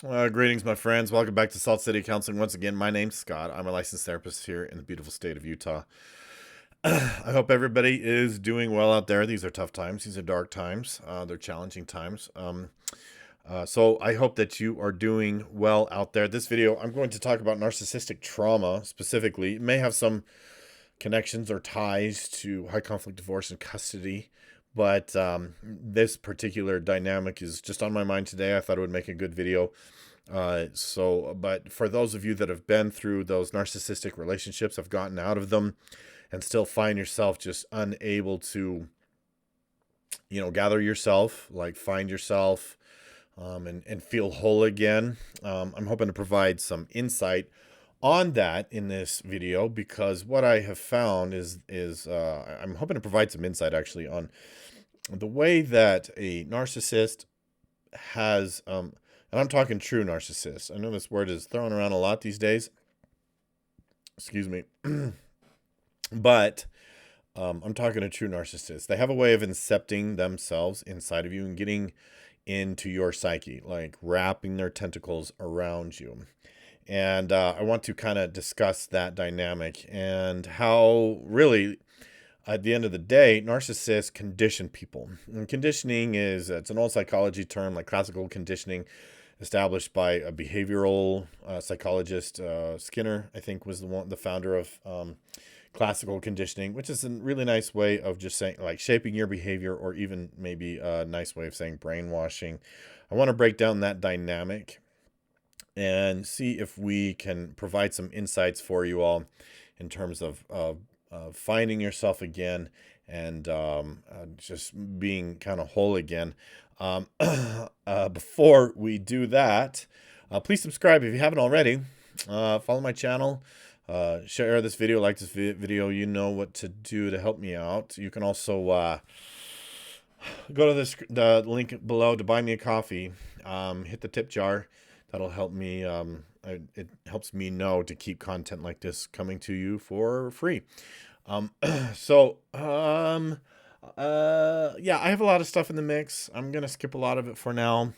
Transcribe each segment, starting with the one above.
Greetings, my friends. Welcome back to Salt City Counseling. Once again, my name's Scott. I'm a licensed therapist here in the beautiful state of Utah. I hope everybody is doing well out there. These are tough times. These are dark times. They're challenging times. So I hope that you are doing well out there. This video, I'm going to talk about narcissistic trauma specifically. It may have some connections or ties to high conflict divorce and custody. But this particular dynamic is just on my mind today. I thought it would make a good video. But for those of you that have been through those narcissistic relationships, have gotten out of them, and still find yourself just unable to, gather yourself, like find yourself, and feel whole again. I'm hoping to provide some insight on that in this video, because what I have found is I'm hoping to provide some insight actually on the way that a narcissist has, and I'm talking true narcissists. I know this word is thrown around a lot these days. Excuse me. But I'm talking to true narcissists. They have a way of incepting themselves inside of you and getting into your psyche, like wrapping their tentacles around you. And I want to kind of discuss that dynamic and how really, at the end of the day, narcissists condition people. And conditioning it's an old psychology term, like classical conditioning, established by a behavioral psychologist. Skinner, I think, was the founder of classical conditioning, which is a really nice way of just saying, like, shaping your behavior, or even maybe a nice way of saying brainwashing. I want to break down that dynamic and see if we can provide some insights for you all in terms of finding yourself again, and just being kind of whole again. Before we do that, please subscribe if you haven't already. Follow my channel. Share this video, like this video. You know what to do to help me out. You can also go to the link below to buy me a coffee. Hit the tip jar. That'll help me. It helps me know to keep content like this coming to you for free. Yeah, I have a lot of stuff in the mix. I'm gonna skip a lot of it for now.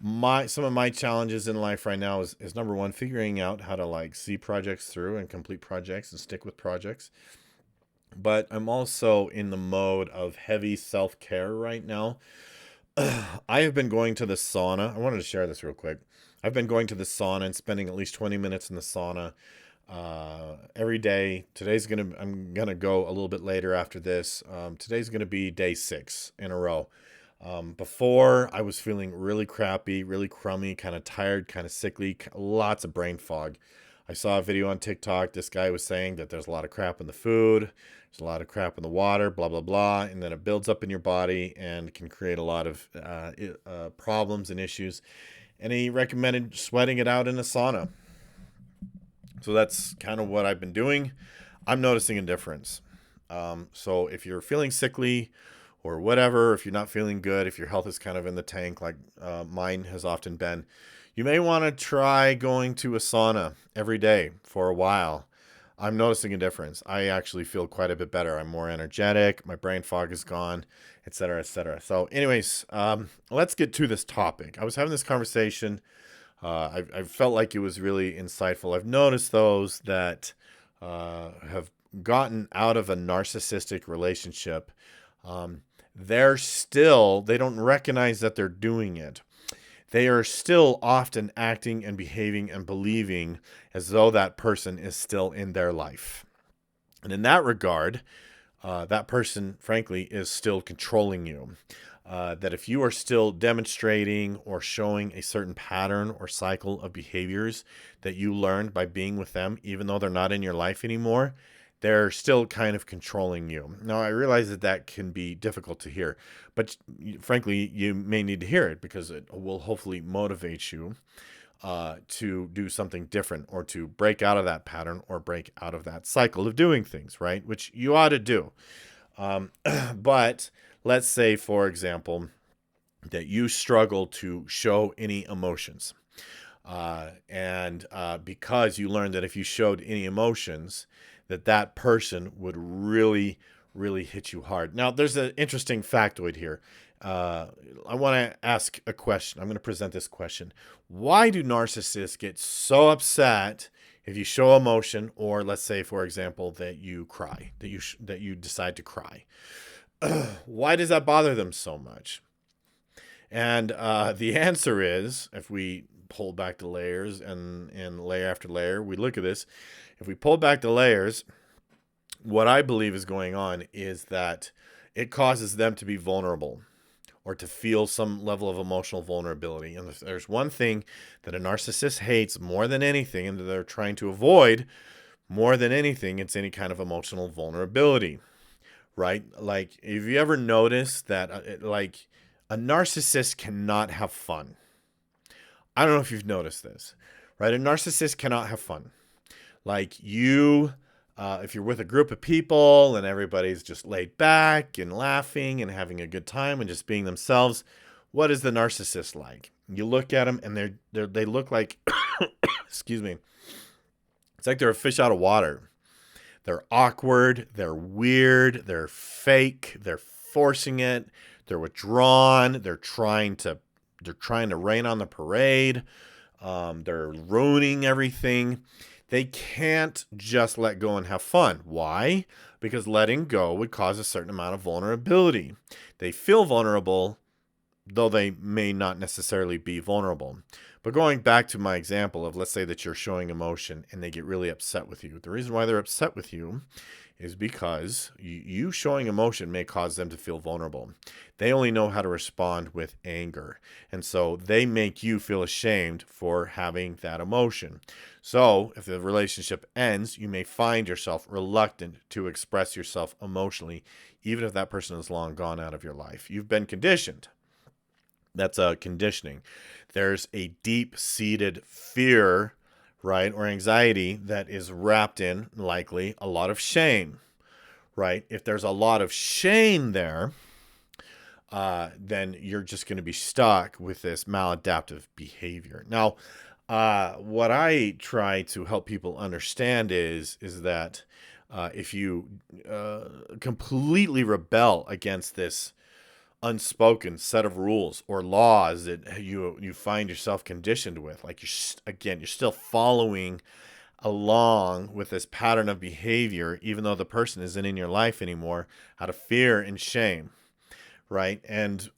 Some of my challenges in life right now is number one, figuring out how to like see projects through and complete projects and stick with projects. But I'm also in the mode of heavy self-care right now. I have been going to the sauna. I wanted to share this real quick. I've been going to the sauna and spending at least 20 minutes in the sauna every day. I'm gonna go a little bit later after this. Today's gonna be day 6 in a row. Before, I was feeling really crappy, really crummy, kind of tired, kind of sickly, lots of brain fog. I saw a video on TikTok. This guy was saying that there's a lot of crap in the food, there's a lot of crap in the water, blah, blah, blah. And then it builds up in your body and can create a lot of problems and issues. And he recommended sweating it out in a sauna. So that's kind of what I've been doing. I'm noticing a difference. So if you're feeling sickly or whatever, if you're not feeling good, if your health is kind of in the tank like mine has often been, you may want to try going to a sauna every day for a while. I'm noticing a difference. I actually feel quite a bit better. I'm more energetic. My brain fog is gone, etc., etc. So anyways, let's get to this topic. I was having this conversation. I felt like it was really insightful. I've noticed those that have gotten out of a narcissistic relationship, they don't recognize that they're doing it. They are still often acting and behaving and believing as though that person is still in their life. And in that regard, that person, frankly, is still controlling you. That if you are still demonstrating or showing a certain pattern or cycle of behaviors that you learned by being with them, even though they're not in your life anymore, they're still kind of controlling you. Now, I realize that can be difficult to hear, but frankly, you may need to hear it because it will hopefully motivate you to do something different, or to break out of that pattern or break out of that cycle of doing things, right? Which you ought to do. But let's say, for example, that you struggle to show any emotions. And because you learned that if you showed any emotions, that person would really, really hit you hard. Now, there's an interesting factoid here. I want to ask a question. I'm going to present this question. Why do narcissists get so upset if you show emotion, or let's say, for example, that you cry, that you decide to cry? Why does that bother them so much? And the answer is, if we pull back the layers and layer after layer, we look at this. If we pull back the layers, what I believe is going on is that it causes them to be vulnerable, or to feel some level of emotional vulnerability. And if there's one thing that a narcissist hates more than anything, and that they're trying to avoid more than anything, it's any kind of emotional vulnerability, right? Like, have you ever noticed that, like, a narcissist cannot have fun? I don't know if you've noticed this, right? A narcissist cannot have fun. Like, if you're with a group of people and everybody's just laid back and laughing and having a good time and just being themselves, what is the narcissist like? You look at them and they look like, excuse me, it's like they're a fish out of water. They're awkward, they're weird, they're fake, they're forcing it, they're withdrawn, they're trying to rain on the parade, they're ruining everything. They can't just let go and have fun. Why? Because letting go would cause a certain amount of vulnerability. They feel vulnerable, though they may not necessarily be vulnerable. But going back to my example of, let's say that you're showing emotion and they get really upset with you. The reason why they're upset with you is because you showing emotion may cause them to feel vulnerable. They only know how to respond with anger. And so they make you feel ashamed for having that emotion. So if the relationship ends, you may find yourself reluctant to express yourself emotionally, even if that person is long gone out of your life. You've been conditioned. That's a conditioning. There's a deep-seated fear, right, or anxiety that is wrapped in, likely, a lot of shame, right? If there's a lot of shame there, then you're just going to be stuck with this maladaptive behavior. Now, what I try to help people understand is that if you completely rebel against this unspoken set of rules or laws that you find yourself conditioned with, like you're still following along with this pattern of behavior, even though the person isn't in your life anymore, out of fear and shame, right? And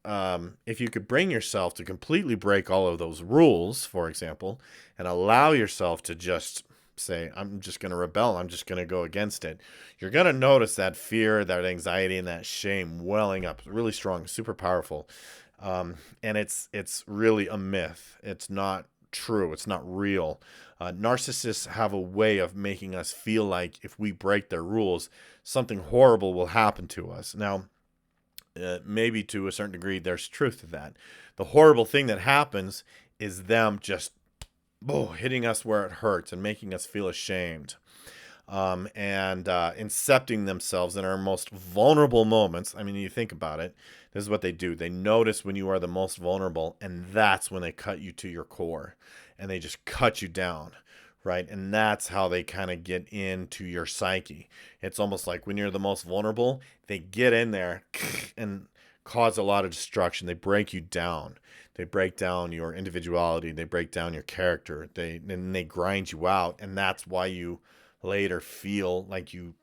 if you could bring yourself to completely break all of those rules, for example, and allow yourself to just say, I'm just going to rebel, I'm just going to go against it, you're going to notice that fear, that anxiety, and that shame welling up really strong, super powerful. And it's really a myth. It's not true. It's not real. Narcissists have a way of making us feel like if we break their rules, something horrible will happen to us. Now, maybe to a certain degree, there's truth to that. The horrible thing that happens is them just hitting us where it hurts and making us feel ashamed, and incepting themselves in our most vulnerable moments. I mean, you think about it, this is what they do. They notice when you are the most vulnerable, and that's when they cut you to your core, and they just cut you down, right? And that's how they kind of get into your psyche. It's almost like when you're the most vulnerable, they get in there and cause a lot of destruction. They break you down. They break down your individuality. They break down your character. They grind you out. And that's why you later feel like you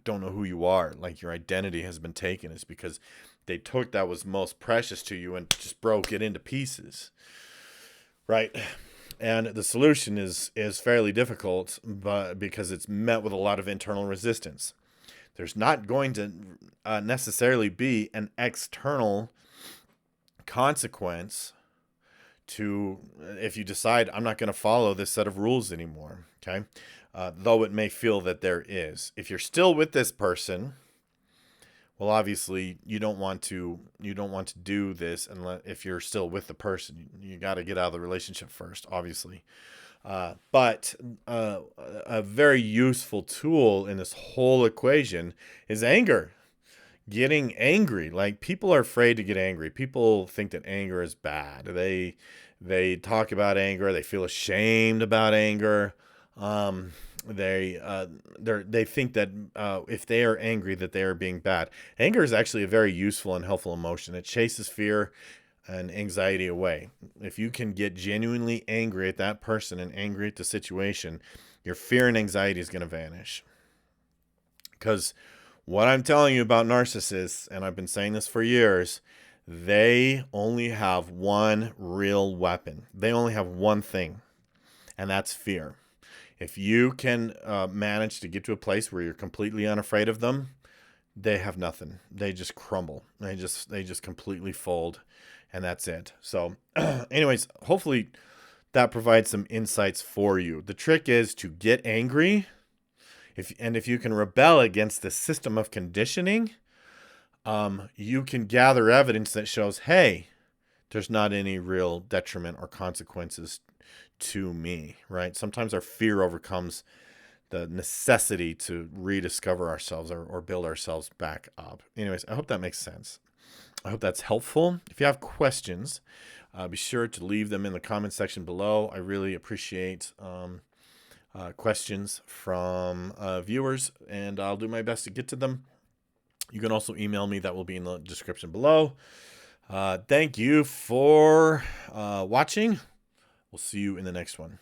don't know who you are, like your identity has been taken. Is because they took that was most precious to you and just broke it into pieces, right? And the solution is fairly difficult, but because it's met with a lot of internal resistance. There's not going to necessarily be an external consequence to if you decide I'm not going to follow this set of rules anymore, okay? Though it may feel that there is. If you're still with this person, well, obviously you don't want to do this unless if you're still with the person. You got to get out of the relationship first, obviously. But a very useful tool in this whole equation is anger. Getting angry. Like, people are afraid to get angry. People think that anger is bad. They talk about anger. They feel ashamed about anger. They think that if they are angry, that they are being bad. Anger is actually a very useful and helpful emotion. It chases fear and anxiety away. If you can get genuinely angry at that person and angry at the situation, your fear and anxiety is going to vanish. Because what I'm telling you about narcissists, and I've been saying this for years, they only have one real weapon. They only have one thing, and that's fear. If you can manage to get to a place where you're completely unafraid of them, they have nothing. They just crumble. They just completely fold, and that's it. So, anyways, hopefully that provides some insights for you. The trick is to get angry, if you can rebel against the system of conditioning, you can gather evidence that shows, hey, there's not any real detriment or consequences to me, right? Sometimes our fear overcomes the necessity to rediscover ourselves or build ourselves back up. Anyways, I hope that makes sense. I hope that's helpful. If you have questions, be sure to leave them in the comment section below. I really appreciate questions from viewers, and I'll do my best to get to them. You can also email me. That will be in the description below. Thank you for watching. We'll see you in the next one.